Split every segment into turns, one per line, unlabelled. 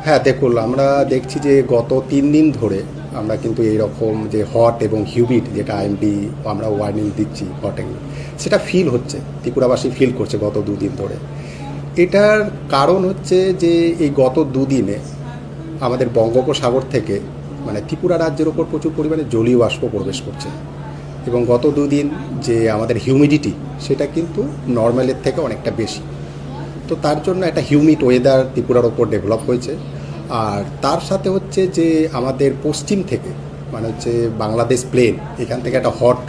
হ্যাঁ, দেখুন আমরা দেখছি যে গত 3 দিন ধরে আমরা কিন্তু এইরকম যে হট এবং হিউমিড যেটা আইএমডি আমরা ওয়ার্নিং দিচ্ছি হটে, সেটা ফিল হচ্ছে, ত্রিপুরাবাসী ফিল করছে গত 2 দিন ধরে। এটার কারণ হচ্ছে যে এই গত 2 দিনে আমাদের বঙ্গোপসাগর থেকে মানে ত্রিপুরা রাজ্যের ওপর প্রচুর পরিমাণে জলীয় বাষ্প প্রবেশ করছে, এবং গত 2 দিন যে আমাদের হিউমিডিটি সেটা কিন্তু নর্মালের থেকে অনেকটা বেশি। তো তার জন্য একটা হিউমিড ওয়েদার ত্রিপুরার ওপর ডেভেলপ হয়েছে। আর তার সাথে হচ্ছে যে আমাদের পশ্চিম থেকে মানে হচ্ছে বাংলাদেশ প্লেন, এখান থেকে একটা হট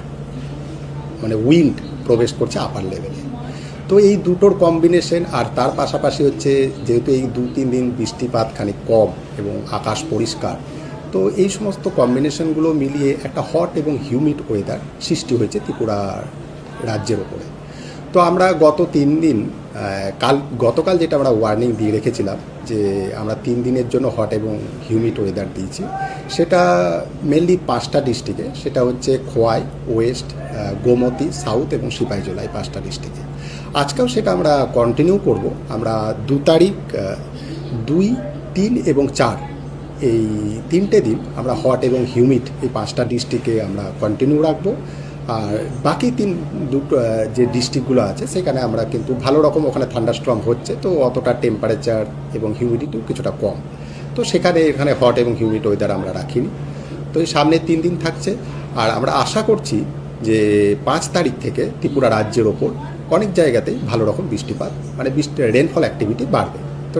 মানে উইন্ড প্রবেশ করছে আপার লেভেলে। তো এই দুটোর কম্বিনেশন, আর তার পাশাপাশি হচ্ছে যেহেতু এই 2-3 দিন বৃষ্টিপাত খানিক কম এবং আকাশ পরিষ্কার, তো এই সমস্ত কম্বিনেশনগুলো মিলিয়ে একটা হট এবং হিউমিড ওয়েদার সৃষ্টি হয়েছে ত্রিপুরা রাজ্যের ওপরে। তো আমরা গত 3 দিন গতকাল যেটা আমরা ওয়ার্নিং দিয়ে রেখেছিলাম যে আমরা 3 দিনের জন্য হট এবং হিউমিড ওয়েদার দিয়েছি, সেটা মেনলি 5টা ডিস্ট্রিক্টে, সেটা হচ্ছে খোয়াই, ওয়েস্ট, গোমতী, সাউথ এবং সিপাহীজলা, এই 5টা ডিস্ট্রিক্টে। আজকেও সেটা আমরা কন্টিনিউ করব। আমরা 2 তারিখ, 2, 3 এবং 4 এই 3টে দিন আমরা হট এবং হিউমিড এই 5টা ডিস্ট্রিক্টে আমরা কন্টিনিউ রাখবো। আর বাকি দুটো যে ডিস্ট্রিক্টগুলো আছে সেখানে আমরা কিন্তু ভালো রকম, ওখানে থান্ডারস্টর্ম হচ্ছে, তো অতটা টেম্পারেচার এবং হিউমিডিটিও কিছুটা কম, তো এখানে হট এবং হিউমিড ওয়েদার আমরা রাখিনি। তো এই সামনে 3 দিন থাকছে। আর আমরা আশা করছি যে 5 তারিখ থেকে ত্রিপুরা রাজ্যের ওপর অনেক জায়গাতেই ভালো রকম বৃষ্টিপাত মানে রেনফল অ্যাক্টিভিটি বাড়বে। তো